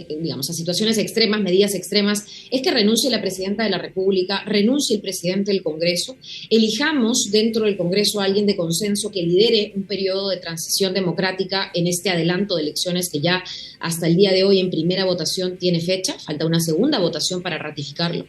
digamos, a situaciones extremas, medidas extremas, es que renuncie la presidenta de la República, renuncie el presidente del Congreso, elijamos dentro del Congreso a alguien de consenso que lidere un periodo de transición democrática en este adelanto de elecciones que ya hasta el día de hoy en primera votación tiene fecha, falta una segunda votación para ratificarlo,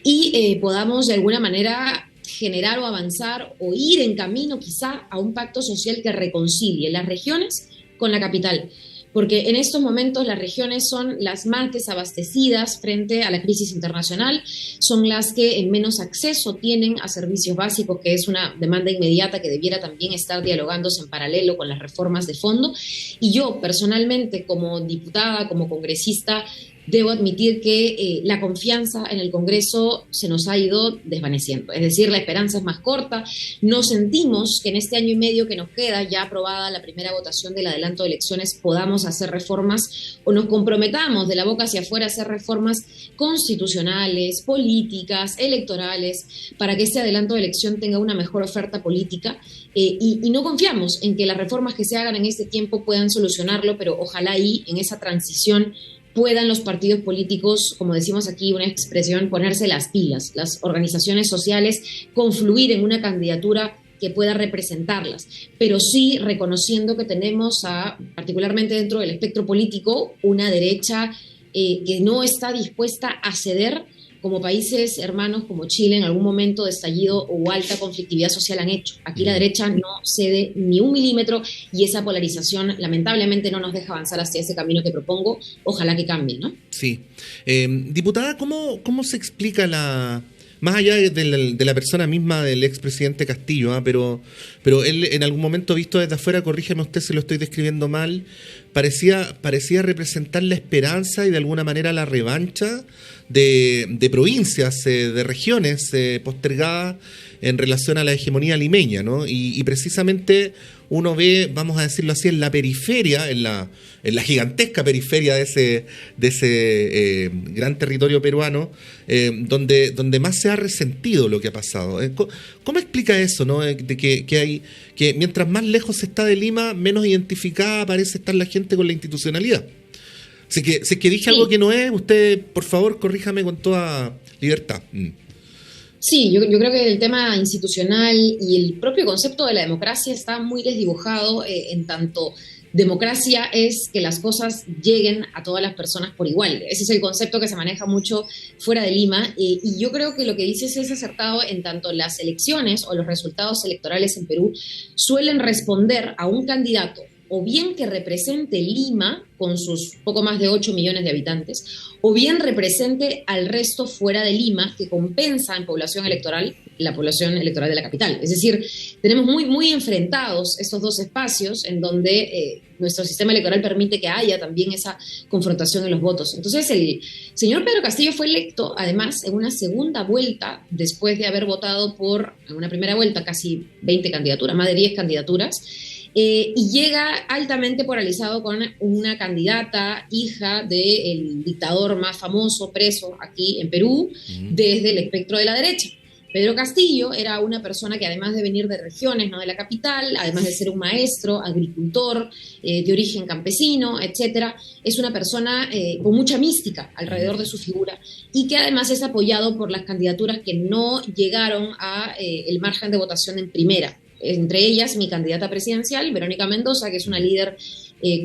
y podamos de alguna manera generar o avanzar o ir en camino quizá a un pacto social que reconcilie las regiones con la capital, porque en estos momentos las regiones son las más desabastecidas frente a la crisis internacional, son las que en menos acceso tienen a servicios básicos, que es una demanda inmediata que debiera también estar dialogándose en paralelo con las reformas de fondo. Y yo personalmente, como diputada, como congresista, debo admitir que la confianza en el Congreso se nos ha ido desvaneciendo. Es decir, la esperanza es más corta. No sentimos que en este año y medio que nos queda, ya aprobada la primera votación del adelanto de elecciones, podamos hacer reformas o nos comprometamos de la boca hacia afuera a hacer reformas constitucionales, políticas, electorales, para que este adelanto de elección tenga una mejor oferta política. Y no confiamos en que las reformas que se hagan en este tiempo puedan solucionarlo, pero ojalá ahí, en esa transición, puedan los partidos políticos, como decimos aquí, una expresión, ponerse las pilas, las organizaciones sociales confluir en una candidatura que pueda representarlas, pero sí reconociendo que tenemos, particularmente dentro del espectro político, una derecha que no está dispuesta a ceder, como países hermanos como Chile en algún momento de estallido o alta conflictividad social han hecho. Aquí la derecha no cede ni un milímetro y esa polarización lamentablemente no nos deja avanzar hacia ese camino que propongo. Ojalá que cambie, ¿no? Sí. Diputada, ¿cómo se explica más allá de la persona misma del expresidente Castillo, pero él en algún momento visto desde afuera, corrígeme usted si lo estoy describiendo mal, parecía representar la esperanza y de alguna manera la revancha de provincias, de regiones postergadas en relación a la hegemonía limeña, ¿no? Y precisamente uno ve, vamos a decirlo así, en la periferia, en la gigantesca periferia de ese gran territorio peruano, donde más se ha resentido lo que ha pasado. ¿Cómo explica eso, no? De que mientras más lejos se está de Lima, menos identificada parece estar la gente con la institucionalidad. Si es que dije algo que no es, usted, por favor, corríjame con toda libertad. Sí, yo creo que el tema institucional y el propio concepto de la democracia está muy desdibujado, en tanto democracia es que las cosas lleguen a todas las personas por igual. Ese es el concepto que se maneja mucho fuera de Lima, y yo creo que lo que dices es acertado, en tanto las elecciones o los resultados electorales en Perú suelen responder a un candidato o bien que represente Lima con sus poco más de 8 millones de habitantes, o bien represente al resto fuera de Lima, que compensa en población electoral la población electoral de la capital. Es decir, tenemos muy, muy enfrentados estos dos espacios en donde nuestro sistema electoral permite que haya también esa confrontación en los votos. Entonces, el señor Pedro Castillo fue electo, además, en una segunda vuelta, después de haber votado en una primera vuelta casi 20 candidaturas, más de 10 candidaturas, y llega altamente polarizado con una candidata, hija del dictador más famoso, preso aquí en Perú, desde el espectro de la derecha. Pedro Castillo era una persona que, además de venir de regiones, no de la capital, además de ser un maestro, agricultor, de origen campesino, etcétera, es una persona con mucha mística alrededor de su figura, y que además es apoyado por las candidaturas que no llegaron a el margen de votación en primera. Entre ellas mi candidata presidencial, Verónica Mendoza, que es una líder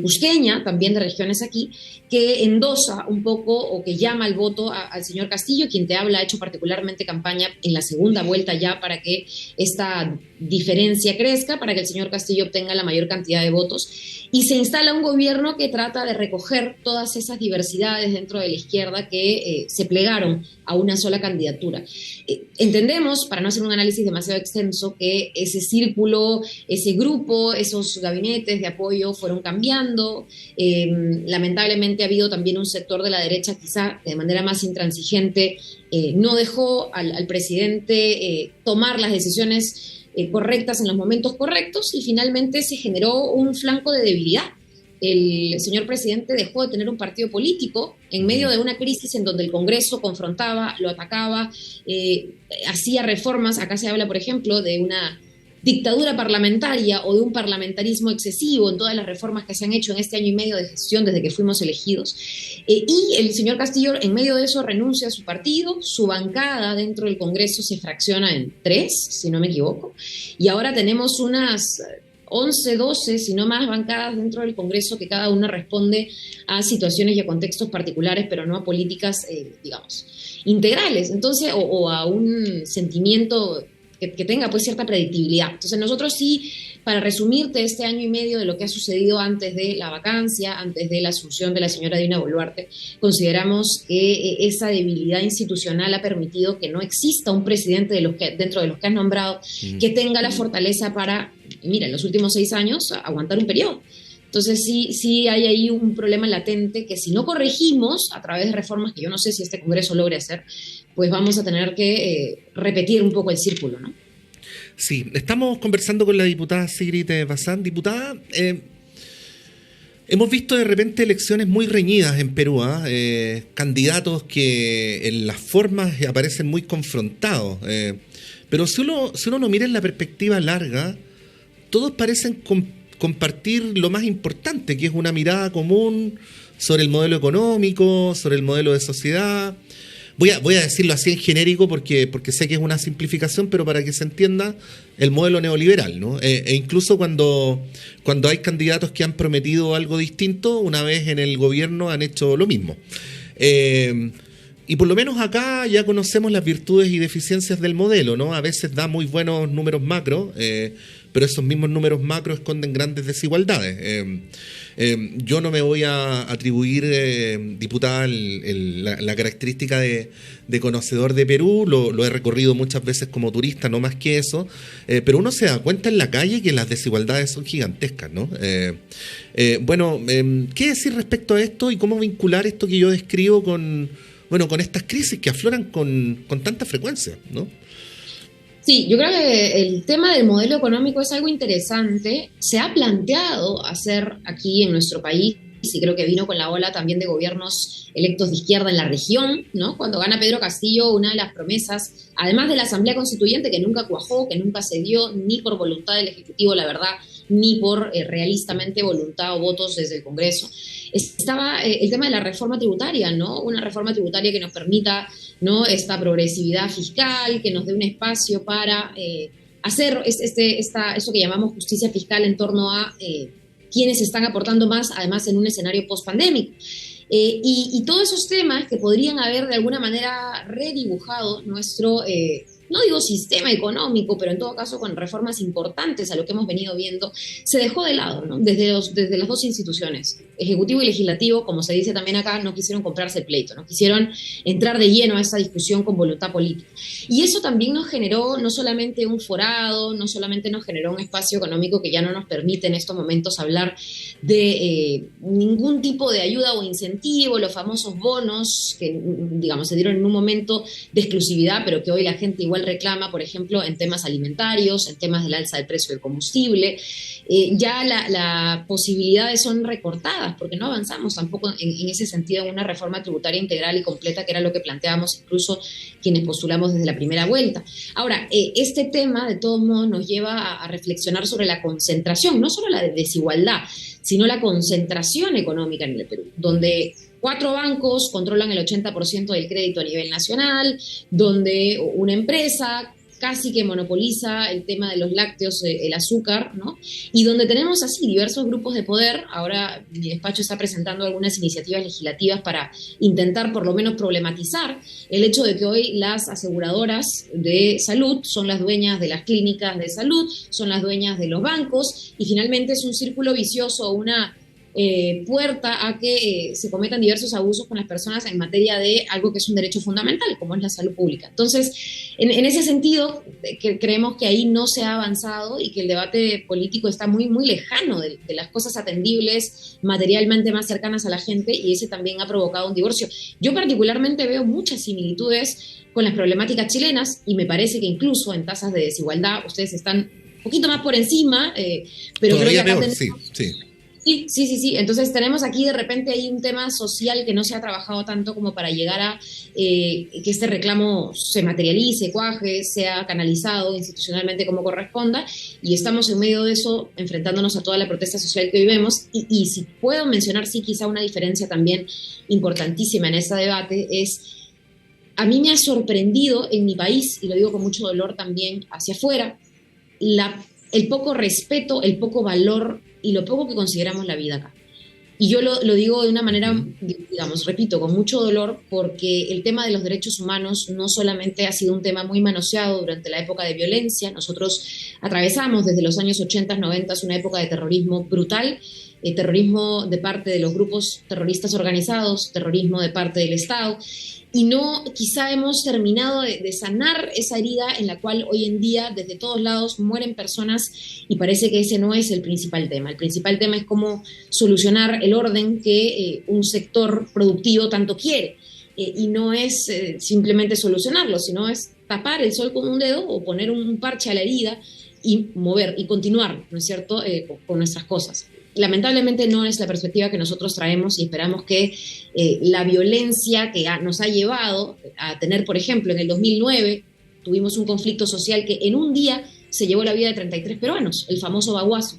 cusqueña, también de regiones aquí, que endosa un poco o que llama al voto al señor Castillo, quien te habla, ha hecho particularmente campaña en la segunda vuelta ya para que esta diferencia crezca, para que el señor Castillo obtenga la mayor cantidad de votos, y se instala un gobierno que trata de recoger todas esas diversidades dentro de la izquierda que se plegaron a una sola candidatura. Entendemos, para no hacer un análisis demasiado extenso, que ese círculo, ese grupo, esos gabinetes de apoyo fueron cambiando. Lamentablemente ha habido también un sector de la derecha, quizá de manera más intransigente, no dejó al presidente tomar las decisiones correctas en los momentos correctos, y finalmente se generó un flanco de debilidad. El señor presidente dejó de tener un partido político en medio de una crisis en donde el Congreso confrontaba, lo atacaba, hacía reformas. Acá se habla, por ejemplo, de dictadura parlamentaria o de un parlamentarismo excesivo en todas las reformas que se han hecho en este año y medio de gestión desde que fuimos elegidos. Y el señor Castillo, en medio de eso, renuncia a su partido, su bancada dentro del Congreso se fracciona en 3, si no me equivoco, y ahora tenemos unas 11, 12, si no más, bancadas dentro del Congreso que cada una responde a situaciones y a contextos particulares, pero no a políticas, digamos, integrales, entonces, o a un sentimiento que tenga pues cierta predictibilidad. Entonces nosotros sí, para resumirte este año y medio de lo que ha sucedido antes de la vacancia, antes de la asunción de la señora Dina Boluarte, consideramos que esa debilidad institucional ha permitido que no exista un presidente dentro de los que has nombrado que tenga la fortaleza para, mira, en los últimos 6 años, aguantar un periodo. Entonces sí hay ahí un problema latente que si no corregimos a través de reformas que yo no sé si este Congreso logre hacer, pues vamos a tener que repetir un poco el círculo, ¿no? Sí, estamos conversando con la diputada Sigrid Bazán. Diputada, hemos visto de repente elecciones muy reñidas en Perú, candidatos que en las formas aparecen muy confrontados, pero si uno lo mira en la perspectiva larga, todos parecen compartir lo más importante, que es una mirada común sobre el modelo económico, sobre el modelo de sociedad. Voy a decirlo así en genérico porque sé que es una simplificación, pero para que se entienda, el modelo neoliberal, ¿no? E incluso cuando hay candidatos que han prometido algo distinto, una vez en el gobierno han hecho lo mismo. Y por lo menos acá ya conocemos las virtudes y deficiencias del modelo, ¿no? A veces da muy buenos números macro, pero esos mismos números macro esconden grandes desigualdades. Yo no me voy a atribuir, diputada, la característica de conocedor de Perú, lo he recorrido muchas veces como turista, no más que eso, pero uno se da cuenta en la calle que las desigualdades son gigantescas, ¿no? ¿Qué decir respecto a esto y cómo vincular esto que yo describo con estas crisis que afloran con tanta frecuencia, ¿no? Sí, yo creo que el tema del modelo económico es algo interesante. Se ha planteado hacer aquí en nuestro país, y creo que vino con la ola también de gobiernos electos de izquierda en la región, ¿no? Cuando gana Pedro Castillo, una de las promesas, además de la Asamblea Constituyente, que nunca cuajó, que nunca se dio, ni por voluntad del Ejecutivo, la verdad, ni por realistamente voluntad o votos desde el Congreso, estaba el tema de la reforma tributaria, ¿no? Una reforma tributaria que nos permita, ¿no?, esta progresividad fiscal, que nos dé un espacio para hacer eso que llamamos justicia fiscal en torno a quienes están aportando más, además en un escenario post-pandémico. Y todos esos temas que podrían haber de alguna manera redibujado nuestro, no digo sistema económico, pero en todo caso con reformas importantes a lo que hemos venido viendo, se dejó de lado, ¿no? Desde las dos instituciones, Ejecutivo y Legislativo, como se dice también acá, no quisieron comprarse el pleito, no quisieron entrar de lleno a esa discusión con voluntad política. Y eso también nos generó no solamente un forado, no solamente nos generó un espacio económico que ya no nos permite en estos momentos hablar de ningún tipo de ayuda o incentivo, los famosos bonos que, digamos, se dieron en un momento de exclusividad, pero que hoy la gente igual reclama, por ejemplo, en temas alimentarios, en temas del alza del precio del combustible. Ya las posibilidades son recortadas porque no avanzamos tampoco en ese sentido en una reforma tributaria integral y completa, que era lo que planteábamos incluso quienes postulamos desde la primera vuelta. Ahora, este tema de todos modos nos lleva a reflexionar sobre la concentración, no solo la desigualdad, sino la concentración económica en el Perú, donde 4 bancos controlan el 80% del crédito a nivel nacional, donde una empresa casi que monopoliza el tema de los lácteos, el azúcar, ¿no? Y donde tenemos así diversos grupos de poder. Ahora mi despacho está presentando algunas iniciativas legislativas para intentar por lo menos problematizar el hecho de que hoy las aseguradoras de salud son las dueñas de las clínicas de salud, son las dueñas de los bancos, y finalmente es un círculo vicioso, una puerta a que se cometan diversos abusos con las personas en materia de algo que es un derecho fundamental, como es la salud pública. Entonces, en ese sentido, creemos que ahí no se ha avanzado y que el debate político está muy, muy lejano de las cosas atendibles, materialmente más cercanas a la gente, y ese también ha provocado un divorcio. Yo particularmente veo muchas similitudes con las problemáticas chilenas, y me parece que incluso en tasas de desigualdad ustedes están un poquito más por encima, pero todavía creo que acá peor, tenemos... sí. Sí. Entonces tenemos aquí de repente hay un tema social que no se ha trabajado tanto como para llegar a que este reclamo se materialice, cuaje, sea canalizado institucionalmente como corresponda, y estamos en medio de eso enfrentándonos a toda la protesta social que vivimos. Y si puedo mencionar, sí, quizá una diferencia también importantísima en este debate es, a mí me ha sorprendido en mi país, y lo digo con mucho dolor también hacia afuera, el poco respeto, el poco valor y lo poco que consideramos la vida acá. Y yo lo digo de una manera, digamos, repito, con mucho dolor, porque el tema de los derechos humanos no solamente ha sido un tema muy manoseado durante la época de violencia. Nosotros atravesamos desde los años 80, 90 una época de terrorismo brutal, terrorismo de parte de los grupos terroristas organizados, terrorismo de parte del Estado, y no, quizá hemos terminado de sanar esa herida en la cual hoy en día desde todos lados mueren personas, y parece que ese no es el principal tema. El principal tema es cómo solucionar el orden que un sector productivo tanto quiere, y no es simplemente solucionarlo, sino es tapar el sol con un dedo o poner un parche a la herida y mover y continuar, ¿no es cierto?, con nuestras cosas. Lamentablemente no es la perspectiva que nosotros traemos, y esperamos que la violencia que nos ha llevado a tener, por ejemplo, en el 2009 tuvimos un conflicto social que en un día se llevó la vida de 33 peruanos, el famoso Baguazo.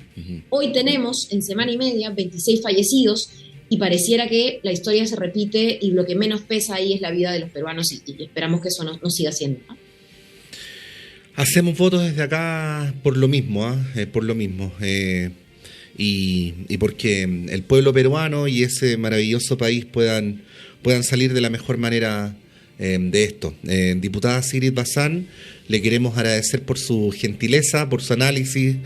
Hoy tenemos en semana y media 26 fallecidos, y pareciera que la historia se repite y lo que menos pesa ahí es la vida de los peruanos, y esperamos que eso no siga siendo, ¿no? Hacemos votos desde acá por lo mismo, por lo mismo. Y porque el pueblo peruano y ese maravilloso país puedan salir de la mejor manera de esto. Diputada Sigrid Bazán, le queremos agradecer por su gentileza, por su análisis,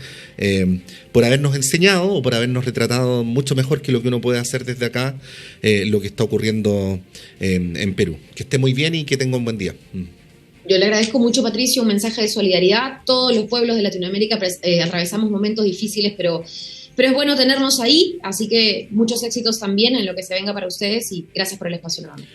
por habernos enseñado o por habernos retratado mucho mejor que lo que uno puede hacer desde acá, lo que está ocurriendo en Perú. Que esté muy bien y que tenga un buen día. Yo le agradezco mucho, Patricio, un mensaje de solidaridad. Todos los pueblos de Latinoamérica atravesamos momentos difíciles, pero es bueno tenernos ahí, así que muchos éxitos también en lo que se venga para ustedes, y gracias por el espacio nuevamente.